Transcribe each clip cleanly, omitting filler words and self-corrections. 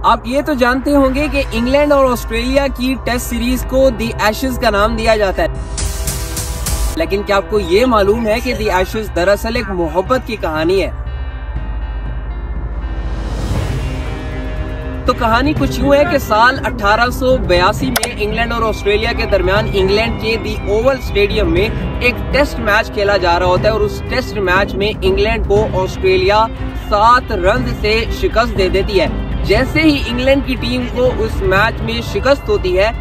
आप ये तो जानते होंगे कि इंग्लैंड और ऑस्ट्रेलिया की टेस्ट सीरीज को दी एशेज का नाम दिया जाता है, लेकिन क्या आपको ये मालूम है कि दी एशेज दरअसल एक मोहब्बत की कहानी है। तो कहानी कुछ यूं है कि साल 1882 में इंग्लैंड और ऑस्ट्रेलिया के दरमियान इंग्लैंड के दी ओवल स्टेडियम में एक टेस्ट मैच खेला जा रहा होता है और उस टेस्ट मैच में इंग्लैंड को ऑस्ट्रेलिया 7 रन से शिकस्त दे देती है। जैसे ही इंग्लैंड की टीम को उस मैच में शिकस्त होती है,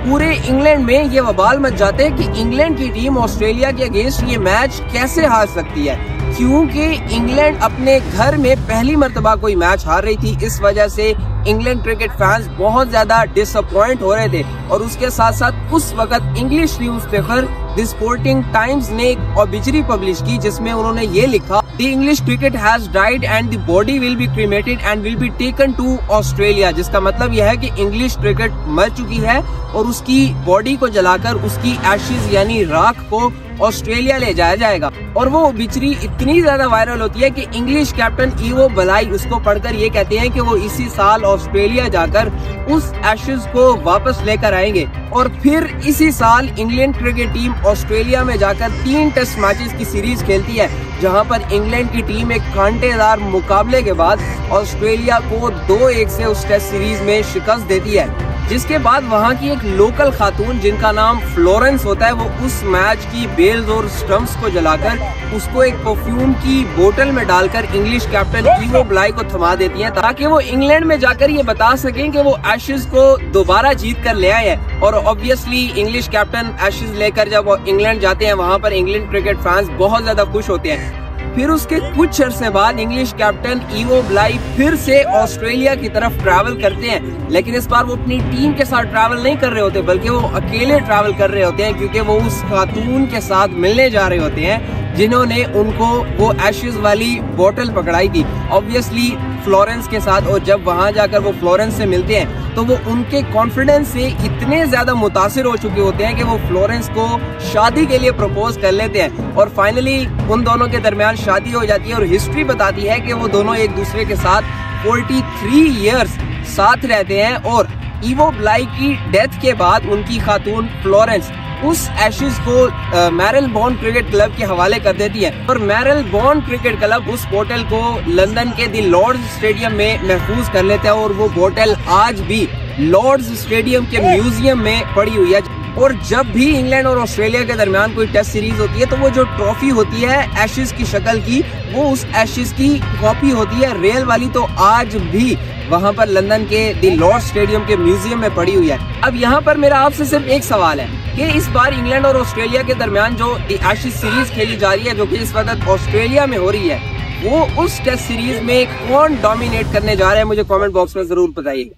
पूरे इंग्लैंड में ये बवाल मच जाते हैं कि इंग्लैंड की टीम ऑस्ट्रेलिया के अगेंस्ट ये मैच कैसे हार सकती है, क्योंकि इंग्लैंड अपने घर में पहली मर्तबा कोई मैच हार रही थी। इस वजह से इंग्लैंड क्रिकेट फैंस बहुत ज्यादा डिसअपॉइंट हो रहे थे और उसके साथ साथ उस वक्त English newspaper the Sporting Times ने एक ऑबिचरी पब्लिश की जिसमें उन्होंने ये लिखा, the English cricket has died and the body will be cremated and will be taken to Australia. जिसका मतलब यह है कि इंग्लिश क्रिकेट मर चुकी है और उसकी बॉडी को जलाकर उसकी एशेज यानी राख को ऑस्ट्रेलिया ले जाया जाएगा। और वो ऑबिचरी इतनी ज्यादा वायरल होती है कि इंग्लिश कैप्टन इवो ब्लाई उसको पढ़कर ये कहते हैं कि वो इसी साल ऑस्ट्रेलिया जाकर उस एशेज को वापस लेकर आएंगे। और फिर इसी साल इंग्लैंड क्रिकेट टीम ऑस्ट्रेलिया में जाकर 3 टेस्ट मैचेस की सीरीज खेलती है, जहां पर इंग्लैंड की टीम एक कांटेदार मुकाबले के बाद ऑस्ट्रेलिया को 2-1 से उस टेस्ट सीरीज में शिकस्त देती है। जिसके बाद वहां की एक लोकल खातून जिनका नाम फ्लोरेंस होता है, वो उस मैच की बेल्स और स्टंप्स को जलाकर उसको एक परफ्यूम की बोतल में डालकर इंग्लिश कैप्टन इवो ब्लाई को थमा देती हैं, ताकि वो इंग्लैंड में जाकर ये बता सकें कि वो एशेज को दोबारा जीत कर ले आए हैं। और ऑब्वियसली इंग्लिश कैप्टन एशेज लेकर जब इंग्लैंड जाते हैं, वहां पर इंग्लैंड क्रिकेट फैंस बहुत ज्यादा खुश होते हैं। फिर उसके कुछ अरसे बाद इंग्लिश कैप्टन इवो ब्लाई फिर से ऑस्ट्रेलिया की तरफ ट्रैवल करते हैं, लेकिन इस बार वो अपनी टीम के साथ ट्रैवल नहीं कर रहे होते बल्कि वो अकेले ट्रैवल कर रहे होते हैं, क्योंकि वो उस खातून के साथ मिलने जा रहे होते हैं जिन्होंने उनको वो एशेज वाली बोतल पकड़ाई थी, ऑब्वियसली फ्लोरेंस के साथ। और जब वहां जाकर वो फ्लोरेंस से मिलते हैं तो वो उनके कॉन्फिडेंस से इतने ज्यादा मुतासिर हो चुके होते हैं कि वो फ्लोरेंस को शादी के लिए प्रपोज कर लेते हैं और फाइनली उन दोनों के दरमियान शादी हो जाती है। और हिस्ट्री बताती है कि वो दोनों एक दूसरे के साथ 43 इयर्स साथ रहते हैं। और इवो ब्लाई की डेथ के बाद उनकी खातून फ्लोरेंस उस एशेज को मैरलबॉर्न क्रिकेट क्लब के हवाले कर देती है और मैरलबॉर्न क्रिकेट क्लब उस बोतल को लंदन के दी लॉर्ड्स स्टेडियम में महफूज कर लेता है और वो बोतल आज भी लॉर्ड्स स्टेडियम के म्यूजियम में पड़ी हुई है। और जब भी इंग्लैंड और ऑस्ट्रेलिया के दरमियान कोई टेस्ट सीरीज होती है तो वो जो ट्रॉफी होती है एशेज की शक्ल की, वो उस एशेज की कॉपी होती है रियल वाली, तो आज भी वहां पर लंदन के दी लॉर्ड्स स्टेडियम के म्यूजियम में पड़ी हुई है। अब यहाँ पर मेरा आपसे सिर्फ एक सवाल है कि इस बार इंग्लैंड और ऑस्ट्रेलिया के दरमियान जो दी एशेज सीरीज खेली जा रही है, जो कि इस वक्त ऑस्ट्रेलिया में हो रही है, वो उस टेस्ट सीरीज में कौन डोमिनेट करने जा रहा है, मुझे कमेंट बॉक्स में जरूर बताइए।